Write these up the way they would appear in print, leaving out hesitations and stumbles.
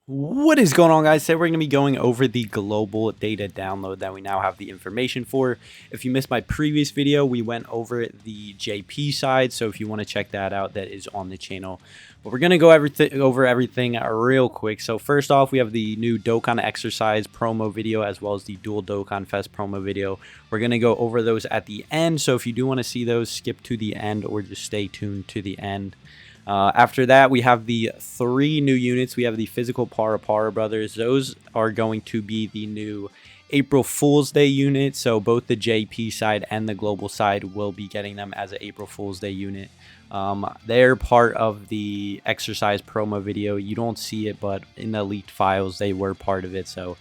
What is going on, guys? Today we're going to be going over the global data download that we now have the information for. If you missed my previous video, we went over the JP side, so if you want to check that out, that is on the channel. But we're going to go over everything real quick. So first off, we have the new Dokkan exercise promo video as well as the dual Dokkan Fest promo video. We're going to go over those at the end, so if you do want to see those, skip to the end or just stay tuned to the end. After that, we have the 3 new units. We have the physical Para brothers. Those are going to be the new April Fool's Day unit. So both the JP side and the global side will be getting them as an April Fool's Day unit. They're part of the exercise promo video. You don't see it, but in the leaked files, they were part of it. So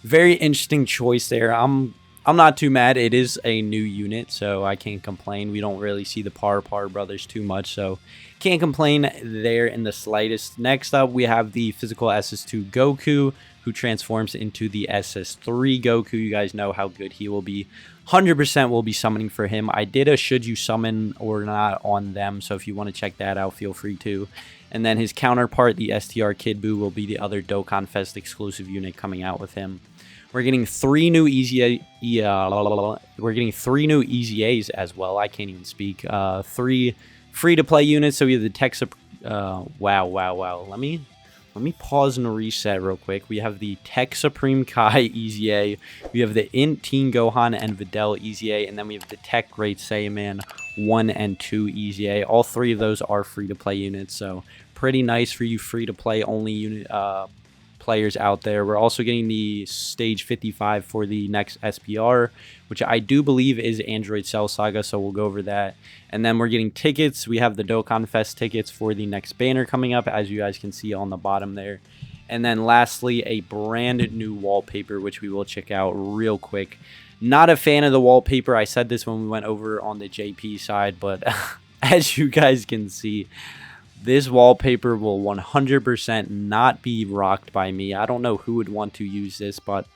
very interesting choice there. I'm not too mad. It is a new unit, so I can't complain. We don't really see the Para brothers too much, so can't complain there in the slightest. Next up, we have the physical SS2 Goku, who transforms into the SS3 Goku. You guys know how good he will be. 100% will be summoning for him. I did a should you summon or not on them, so if you want to check that out, feel free to. And then his counterpart, the STR Kid Buu, will be the other Dokkan Fest exclusive unit coming out with him. We're getting 3 new three new EZAs as well. I can't even speak. 3 free-to-play units. So we have the Tech wow. Let me pause and reset real quick. We have the Tech Supreme Kai EZA. We have the Int Teen Gohan and Videl EZA, and then we have the Tech Great Saiyaman 1 and 2 EZA. All 3 of those are free-to-play units, so pretty nice for you free-to-play only unit players out there. We're also getting the stage 55 for the next SPR, which I do believe is Android Cell Saga, so we'll go over that. And then we're getting tickets. We have the Dokkan Fest tickets for the next banner coming up, as you guys can see on the bottom there. And then lastly, a brand new wallpaper, which we will check out real quick. Not a fan of the wallpaper. I said this when we went over on the JP side, but as you guys can see, this wallpaper will 100% not be rocked by me. I don't know who would want to use this, but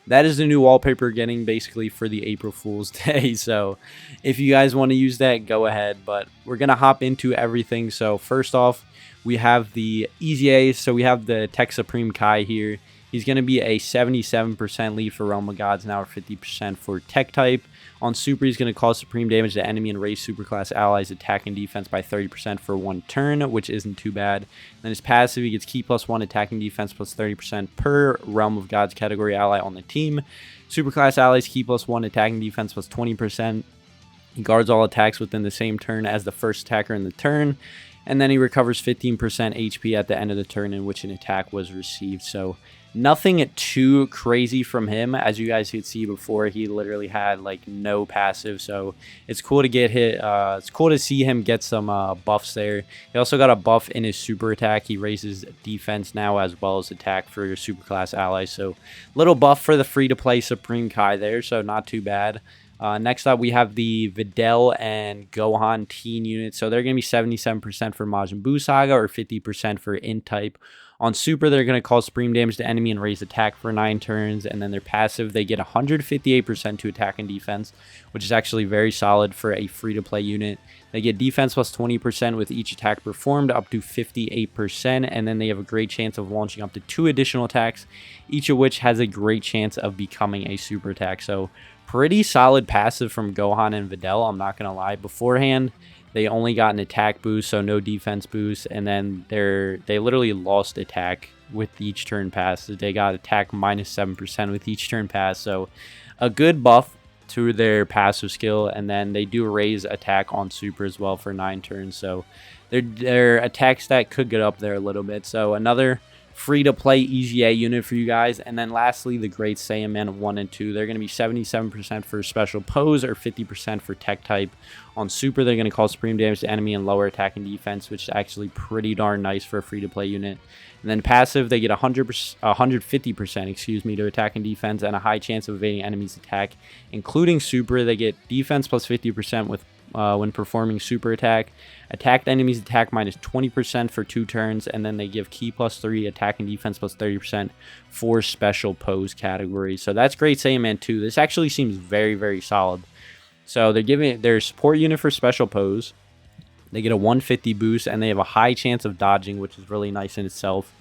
that is the new wallpaper getting basically for the April Fool's Day. So if you guys want to use that, go ahead. But we're going to hop into everything. So first off, we have the EZA. So we have the Tech Supreme Kai here. He's going to be a 77% lead for Realm of Gods now, or 50% for Tech type. On Super, he's going to cause supreme damage to enemy and raise Superclass allies' attack and defense by 30% for 1 turn, which isn't too bad. Then his passive, he gets Ki +1 attacking defense plus 30% per Realm of Gods category ally on the team. Superclass allies, Ki +1 attacking defense plus 20%. He guards all attacks within the same turn as the first attacker in the turn. And then he recovers 15% HP at the end of the turn in which an attack was received. So nothing too crazy from him. As you guys could see before, he literally had like no passive. So it's cool to get hit. It's cool to see him get some buffs there. He also got a buff in his super attack. He raises defense now as well as attack for your superclass allies. So little buff for the free-to-play Supreme Kai there. So not too bad. Next up, we have the Videl and Gohan teen units. So they're going to be 77% for Majin Buu Saga or 50% for Int type. On Super, they're going to cause supreme damage to enemy and raise attack for 9 turns. And then their passive, they get 158% to attack and defense, which is actually very solid for a free-to-play unit. They get defense plus 20% with each attack performed, up to 58%. And then they have a great chance of launching up to 2 additional attacks, each of which has a great chance of becoming a super attack. So pretty solid passive from Gohan and Videl, I'm not going to lie. Beforehand, they only got an attack boost, so no defense boost. And then they literally lost attack with each turn pass. They got attack -7% with each turn pass. So a good buff to their passive skill. And then they do raise attack on Super as well for 9 turns. So their attack stat could get up there a little bit. So another free-to-play EZA unit for you guys. And then lastly, the Great Saiyaman 1 and 2. They're going to be 77% for special pose or 50% for Tech type. On Super, they're going to cause supreme damage to enemy and lower attack and defense, which is actually pretty darn nice for a free-to-play unit. And then passive, they get 150% to attack and defense and a high chance of evading enemies' attack. Including Super, they get defense plus 50% with when performing super attack. Attacked enemies attack -20% for 2 turns, and then they give Ki +3, attack and defense plus 30% for special pose categories. So that's Great Saiyaman 2. This actually seems very, very solid. So they're giving their support unit for special pose. They get a 150 boost, and they have a high chance of dodging, which is really nice in itself.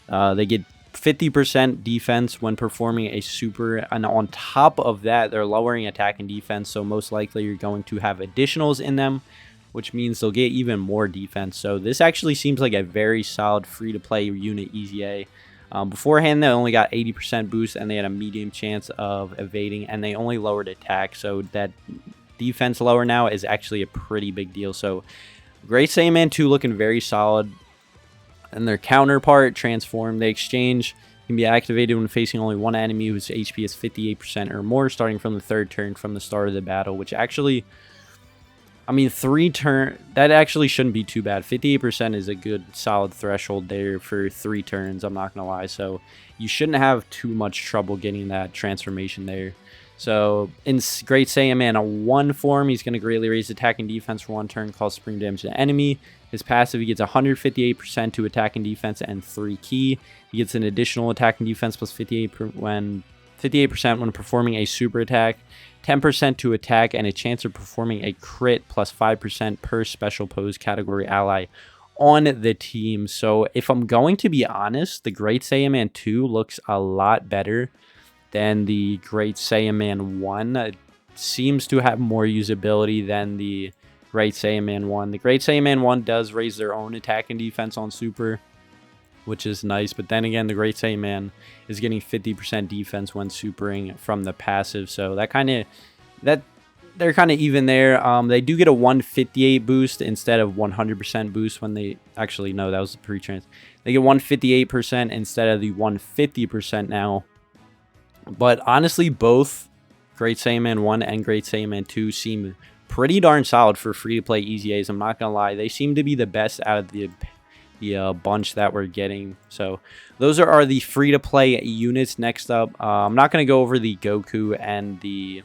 They get 50% defense when performing a super, and on top of that, they're lowering attack and defense, so most likely you're going to have additionals in them, which means they'll get even more defense. So this actually seems like a very solid free-to-play unit, Easy A. Beforehand, they only got 80% boost, and they had a medium chance of evading, and they only lowered attack, so that defense lower now is actually a pretty big deal. So Great Saiyaman 2 looking very solid. And their counterpart, Transform, the exchange can be activated when facing only one enemy whose HP is 58% or more, starting from the 3rd turn from the start of the battle, which actually, I mean, that actually shouldn't be too bad. 58% is a good, solid threshold there for 3 turns, I'm not going to lie. So you shouldn't have too much trouble getting that transformation there. So in Great Saiyaman 1 form, he's going to greatly raise attack and defense for 1 turn, cause supreme damage to the enemy. His passive, he gets 158% to attack and defense and 3 ki. He gets an additional attack and defense plus 58% when performing a super attack, 10% to attack, and a chance of performing a crit plus 5% per special pose category ally on the team. So if I'm going to be honest, the Great Saiyaman 2 looks a lot better than the Great Saiyaman 1. It seems to have more usability than the Great Saiyaman 1. The Great Saiyaman 1 does raise their own attack and defense on super, which is nice. But then again, the Great Saiyaman is getting 50% defense when supering from the passive. So they're kind of even there. They do get a 158 boost instead of 100% boost when they actually, no, that was the pre-trans. They get 158% instead of the 150% now. But honestly, both Great Saiyaman 1 and Great Saiyaman 2 seem pretty darn solid for free-to-play Easy A's. I'm not going to lie. They seem to be the best out of the bunch that we're getting. So those are the free-to-play units. Next up, I'm not going to go over the Goku and the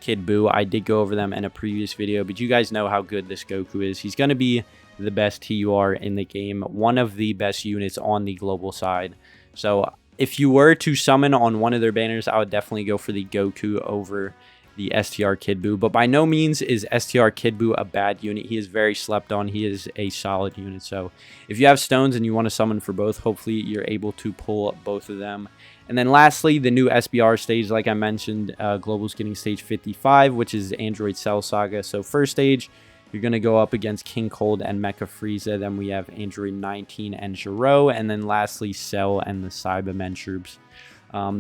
Kid Buu. I did go over them in a previous video, but you guys know how good this Goku is. He's going to be the best TUR in the game. One of the best units on the global side. So if you were to summon on one of their banners, I would definitely go for the Goku over the STR Kid Buu. But by no means is STR Kid Buu a bad unit. He is very slept on. He is a solid unit. So if you have stones and you want to summon for both, hopefully you're able to pull both of them. And then lastly, the new SBR stage, like I mentioned, Global's getting stage 55, which is Android Cell Saga. So first stage, you're going to go up against King Cold and Mecha Frieza. Then we have Android 19 and Gero. And then lastly, Cell and the Cybermen troops.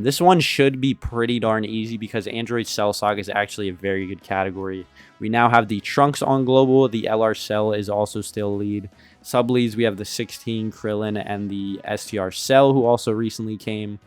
This one should be pretty darn easy because Android Cell Saga is actually a very good category. We now have the Trunks on Global. The LR Cell is also still lead. Sub-leads, we have the 16 Krillin and the STR Cell, who also recently came.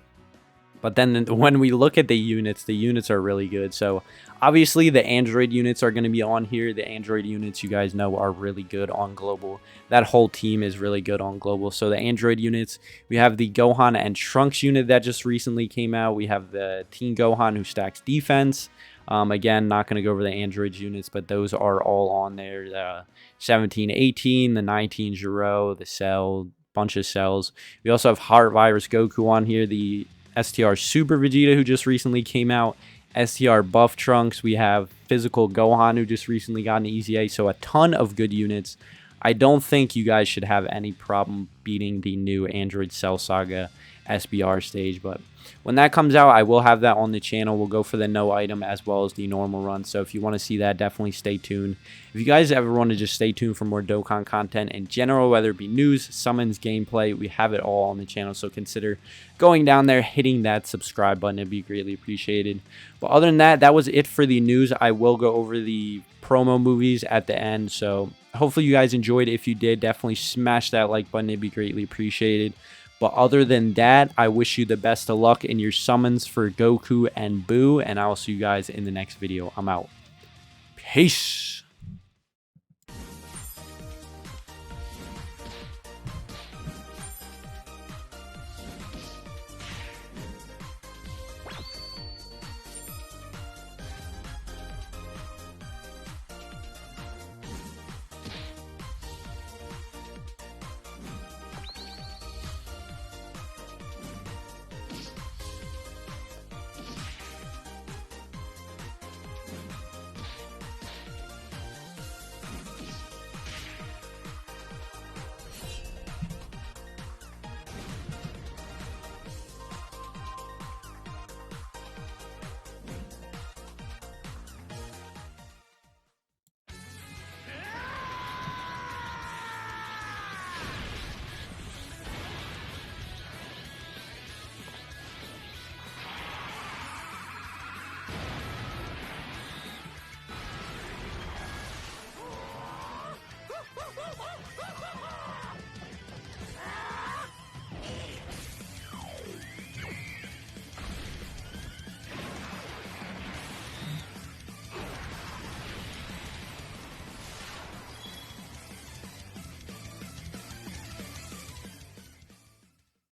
But then when we look at the units are really good. So obviously the Android units are going to be on here. The Android units, you guys know, are really good on Global. That whole team is really good on Global. So the Android units, we have the Gohan and Trunks unit that just recently came out. We have the Teen Gohan who stacks defense. Again, not going to go over the Android units, but those are all on there. The 17, 18, the 19 Gero, the Cell, bunch of cells. We also have Heart Virus Goku on here. The STR Super Vegeta, who just recently came out. STR Buff Trunks. We have Physical Gohan, who just recently got an Easy A. So a ton of good units. I don't think you guys should have any problem beating the new Android Cell Saga SBR stage. But when that comes out, I will have that on the channel. We'll go for the no item as well as the normal run. So if you want to see that, definitely stay tuned. If you guys ever want to just stay tuned for more Dokkan content in general, whether it be news, summons, gameplay, we have it all on the channel. So consider going down there, hitting that subscribe button. It'd be greatly appreciated. But other than that, that was it for the news. I will go over the promo movies at the end. So hopefully you guys enjoyed. If you did, definitely smash that like button. It'd be greatly appreciated. But other than that, I wish you the best of luck in your summons for Goku and Buu, and I will see you guys in the next video. I'm out. Peace.